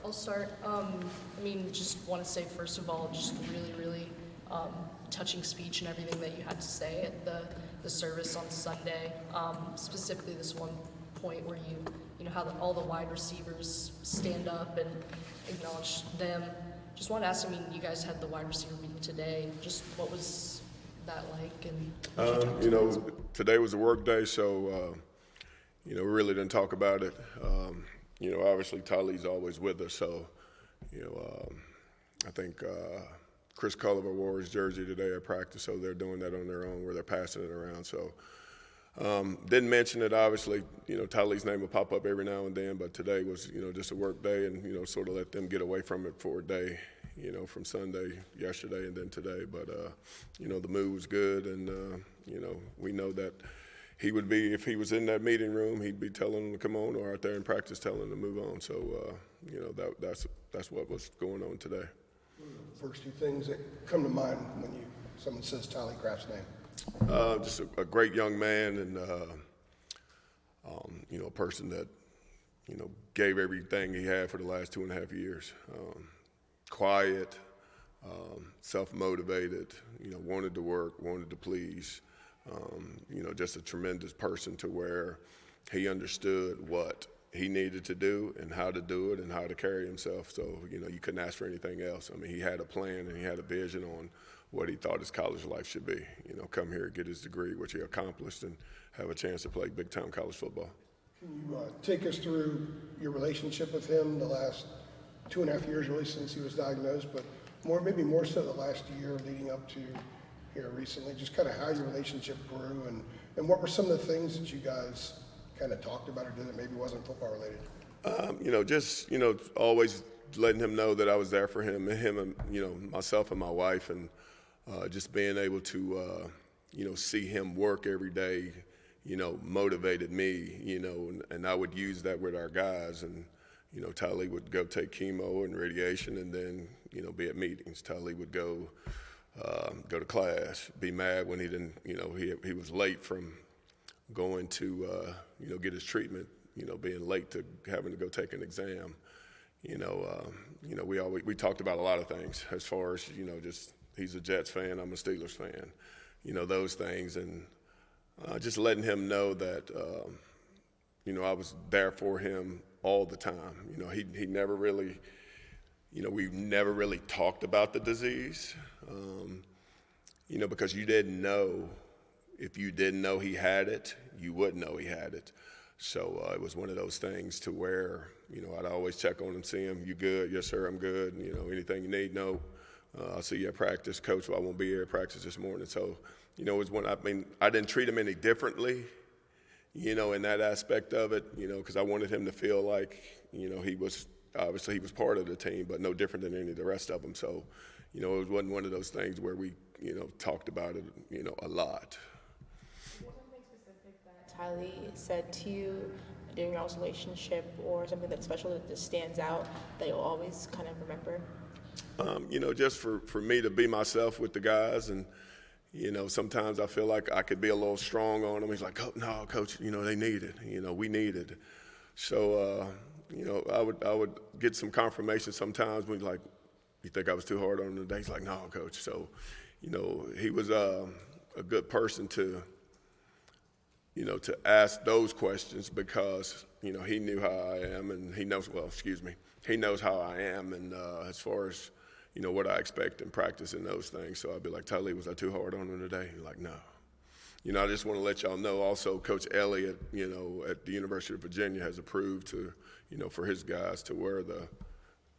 I'll start. I mean, just want to say, first of all, just really touching speech and everything that you had to say at the service on Sunday. Specifically this one point where you know, how all the wide receivers stand up and acknowledge them. Just want to ask, I mean, you guys had the wide receiver meeting today. Just what was that like? And you know, today was a work day, so, you know, we really didn't talk about it. You know, obviously Tylee's always with us, so, you know, I think Chris Culliver wore his jersey today at practice, so they're doing that on their own where they're passing it around. So didn't mention it, obviously. You know, Tylee's name will pop up every now and then, but today was, you know, just a work day and, you know, sort of let them get away from it for a day, you know, from Sunday, yesterday, and then today. But, you know, the mood was good, and, you know, we know that he would be, if he was in that meeting room, he'd be telling them to come on, or out there in practice telling them to move on. So, you know, that's what was going on today. What are the first two things that come to mind when someone says Tylee Craft's name? Just a great young man, and you know, a person that, you know, gave everything he had for the last 2.5 years. Quiet, self-motivated, you know, wanted to work, wanted to please. You know, just a tremendous person to where he understood what he needed to do and how to do it and how to carry himself. So, you know, you couldn't ask for anything else. I mean, he had a plan and he had a vision on what he thought his college life should be. You know, come here, get his degree, which he accomplished, and have a chance to play big-time college football. Can you take us through your relationship with him the last 2.5 years, really, since he was diagnosed, but maybe more so the last year leading up to here recently, just kind of how your relationship grew, and what were some of the things that you guys kind of talked about or did that maybe wasn't football related? You know, just, you know, always letting him know that I was there for him and, you know, myself and my wife, and just being able to, you know, see him work every day, you know, motivated me, you know, and I would use that with our guys. And, you know, Tylee would go take chemo and radiation and then, you know, be at meetings. Tylee would go to class, be mad when he didn't, you know, he was late from going to, you know, get his treatment, you know, being late to having to go take an exam. You know, we talked about a lot of things as far as, you know, just he's a Jets fan, I'm a Steelers fan, you know, those things. And just letting him know that, you know, I was there for him all the time. You know, he never really, you know, we never really talked about the disease, you know, because you didn't know. If you didn't know he had it, you wouldn't know he had it. So it was one of those things to where, you know, I'd always check on him, see him, you good? Yes, sir, I'm good. You know, anything you need, no. I'll see you at practice. Coach, I won't be here at practice this morning. So, you know, it was one, I mean, I didn't treat him any differently, you know, in that aspect of it, you know, because I wanted him to feel like, you know, he was part of the team, but no different than any of the rest of them. So, you know, it wasn't one of those things where we, you know, talked about it, you know, a lot. Was there something specific that Tylee said to you during y'all's relationship, or something that's special that just stands out that you'll always kind of remember? You know, just for me to be myself with the guys, and, you know, sometimes I feel like I could be a little strong on them. He's like, oh, no, Coach, you know, they need it. You know, we need it. So, you know, I would get some confirmation sometimes when, like, you think I was too hard on him today? He's like, no, Coach. So, you know, he was a good person to, you know, to ask those questions because, you know, he knew how I am, and he knows, he knows how I am, and as far as, you know, what I expect in practice and those things. So I'd be like, Tylee, was I too hard on him today? He's like, no. You know, I just want to let y'all know also Coach Elliott, you know, at the University of Virginia has approved to, you know, for his guys to wear the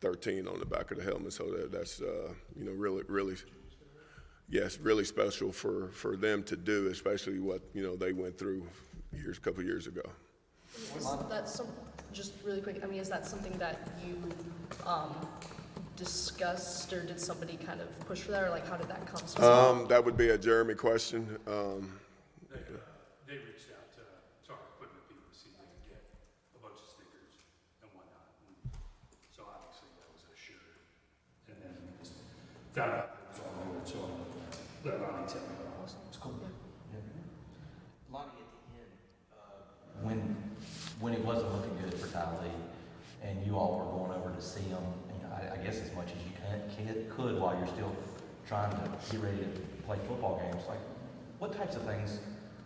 13 on the back of the helmet. So that's, you know, really, yes, really special for them to do, especially what, you know, they went through a couple years ago. Is that just really quick, I mean, is that something that you discussed, or did somebody kind of push for that, or like how did that come? That would be a Jeremy question. They reached out to our equipment people to see if they could get a bunch of stickers and whatnot. And so obviously that was assured. And then we just found out it was all over. So let Lonnie tell me what it was. It's cool. Yeah. Lonnie, at the end, when it wasn't looking good for Tylee, and you all were going over to see him, I guess as much as you could while you're still trying to get ready to play football games. Like, what types of things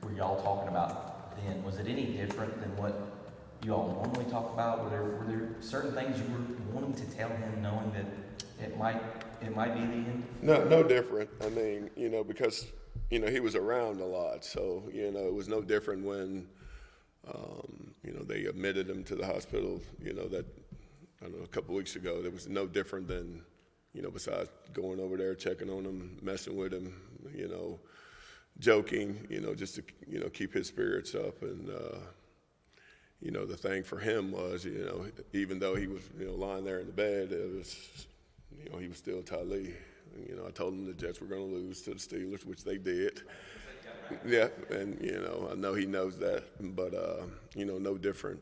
were y'all talking about then? Was it any different than what you all normally talk about? Were there certain things you were wanting to tell him, knowing that it might be the end? No different. I mean, because he was around a lot, so it was no different when they admitted him to the hospital. That I don't know, a couple weeks ago. There was no different than besides going over there, checking on him, messing with him, joking, just to keep his spirits up. And the thing for him was, even though he was lying there in the bed, it was he was still Tylee. I told him the Jets were going to lose to the Steelers, which they did. Yeah, and I know he knows that, but no different.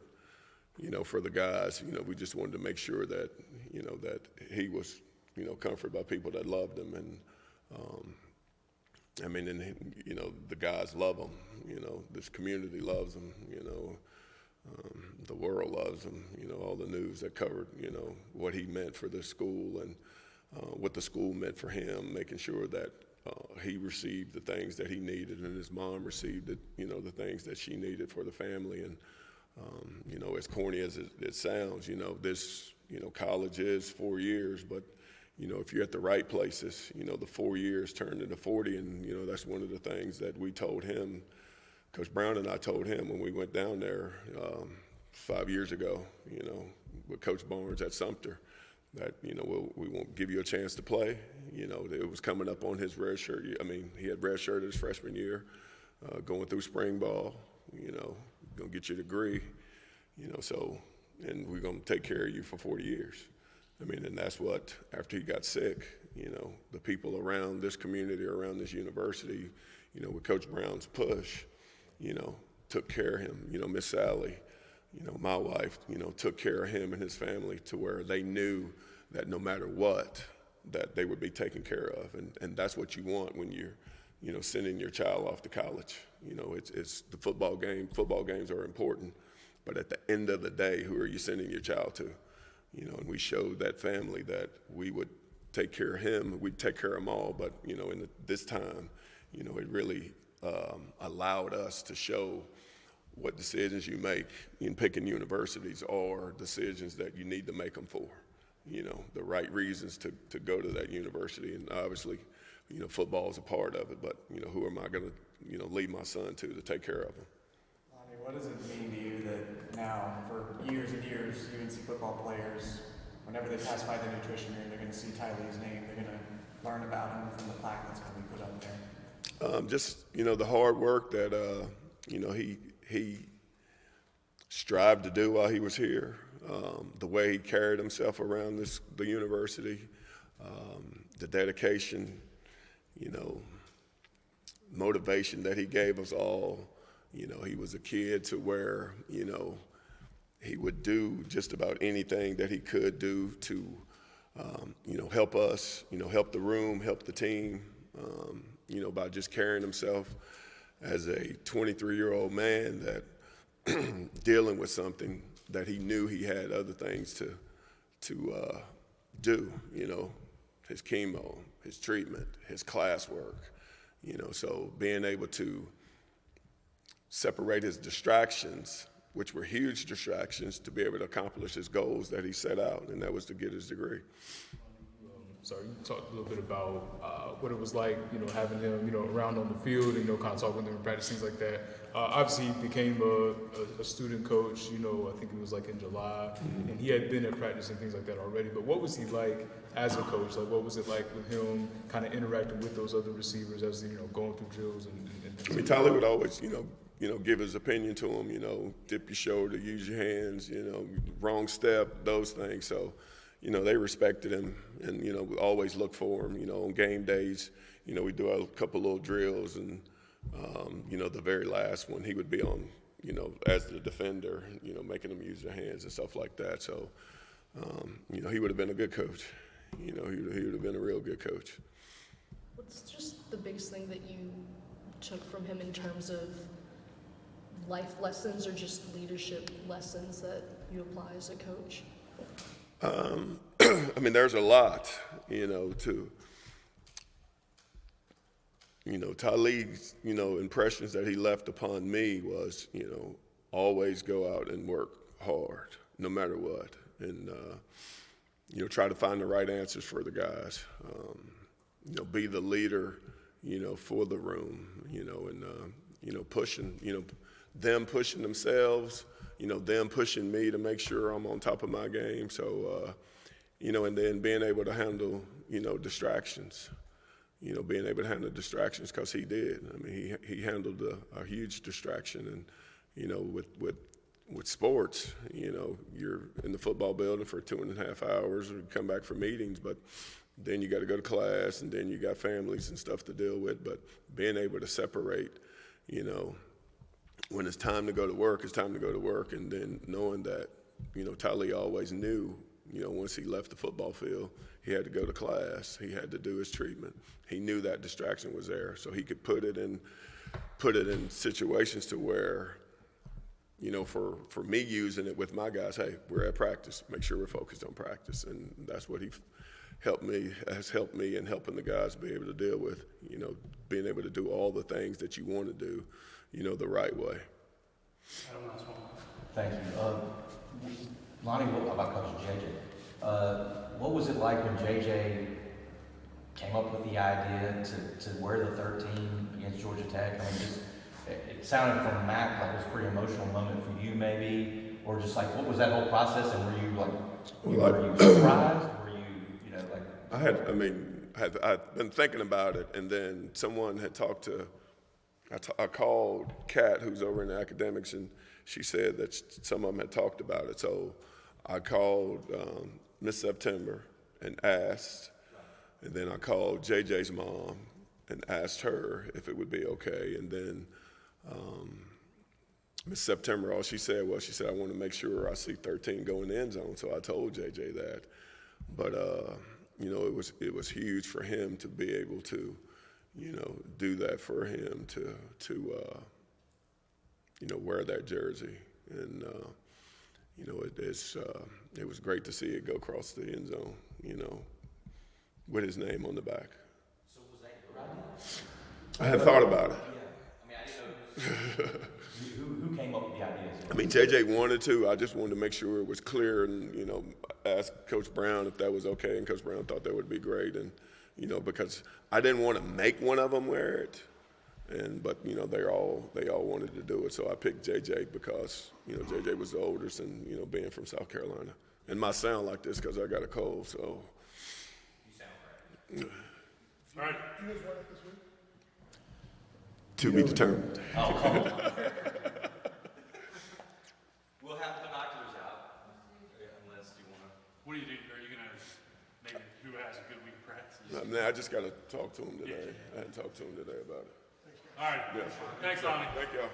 For the guys, we just wanted to make sure that that he was comforted by people that loved him, and the guys love him. This community loves him. The world loves him. All the news that covered what he meant for the school and what the school meant for him, making sure that he received the things that he needed, and his mom received the things that she needed for the family. And as corny as it sounds, this college is 4 years, but if you're at the right places, the 4 years turned into 40, and that's one of the things that we told him. Coach Brown and I told him when we went down there 5 years ago, with Coach Barnes at Sumter, that we won't give you a chance to play. It was coming up on his red shirt. I mean, he had red shirt his freshman year, going through spring ball. Gonna get your degree. So, and we're gonna take care of you for 40 years. I mean, and that's what, after he got sick, the people around this community, around this university, with Coach Brown's push, took care of him. Miss Sally, my wife, took care of him and his family to where they knew that no matter what, that they would be taken care of. And that's what you want when you're, sending your child off to college. It's the football game. Football games are important. But at the end of the day, who are you sending your child to? And we showed that family that we would take care of him. We'd take care of them all. But, this time, it really allowed us to show what decisions you make in picking universities are decisions that you need to make them for, the right reasons to go to that university. And obviously, football is a part of it, but, who am I going to, leave my son to take care of him? Lonnie, what does it mean to you that now, for years and years, UNC football players, whenever they pass by the nutrition room, they're going to see Tylee's name, they're going to learn about him from the plaque that's going to be put up there? Just, the hard work that, he strived to do while he was here, the way he carried himself around the university, the dedication, motivation that he gave us all. He was a kid to where, he would do just about anything that he could do to, help us, help the room, help the team, by just carrying himself as a 23-year-old man that dealing with something that he knew he had other things to do, his chemo, his treatment, his classwork, so being able to separate his distractions, which were huge distractions, to be able to accomplish his goals that he set out, and that was to get his degree. So you talked a little bit about what it was like, having him, around on the field and, kind of talking with him in practice, things like that. Obviously, he became a student coach, I think it was like in July, and he had been at practice and things like that already. But what was he like as a coach? Like, what was it like with him kind of interacting with those other receivers as, going through drills and things? I mean, Tyler would always, give his opinion to him, dip your shoulder, use your hands, wrong step, those things. So, they respected him and, we always look for him, on game days, we do a couple little drills and, the very last one he would be on, as the defender, making them use their hands and stuff like that. So, he would have been a good coach. He would have been a real good coach. What's just the biggest thing that you took from him in terms of life lessons or just leadership lessons that you apply as a coach? I mean, there's a lot, Talib's, impressions that he left upon me was, always go out and work hard, no matter what, and, try to find the right answers for the guys, be the leader, for the room, and, pushing, them pushing themselves, them pushing me to make sure I'm on top of my game. So, and then being able to handle, distractions, being able to handle distractions because he did. I mean, he handled a huge distraction. And, with sports, you're in the football building for 2.5 hours or come back for meetings, but then you got to go to class and then you got families and stuff to deal with. But being able to separate, when it's time to go to work, it's time to go to work. And then knowing that, Tali always knew, once he left the football field, he had to go to class. He had to do his treatment. He knew that distraction was there, so he could put it in situations to where, for me using it with my guys, hey, we're at practice. Make sure we're focused on practice. And that's what has helped me in helping the guys be able to deal with, being able to do all the things that you want to do, the right way. Thank you. Lonnie, what about Coach JJ? What was it like when JJ came up with the idea to wear the 13 against Georgia Tech? I mean, it sounded from Mac like it was a pretty emotional moment for you, maybe, or just like what was that whole process? And were you were you surprised? Were you like? I'd been thinking about it, and then someone had talked to. I called Kat, who's over in the academics, and she said that some of them had talked about it. So I called Miss September and asked, and then I called JJ's mom and asked her if it would be okay. And then Miss September, all she said was, I want to make sure I see 13 go in the end zone. So I told JJ that. But, it was huge for him to be able to, do that for him to wear that jersey. And, it was great to see it go across the end zone, with his name on the back. So was that your idea? I had thought about it. Yeah. I mean, I didn't know who came up with the idea. I mean, JJ wanted to. I just wanted to make sure it was clear and, ask Coach Brown if that was okay. And Coach Brown thought that would be great. And, because I didn't want to make one of them wear it. But they all wanted to do it. So I picked JJ because, JJ was the oldest and, being from South Carolina. And my sound like this because I got a cold, so. You sound great. All right. Do you guys want it this week? To be determined. Oh, come on. We'll have the binoculars out, unless you want to. What do you do? Are you going to maybe who has a good week of practice? I just got to talk to him today. I hadn't talked to him today about it. All right. Yeah. Thanks, Lonnie. Thank y'all.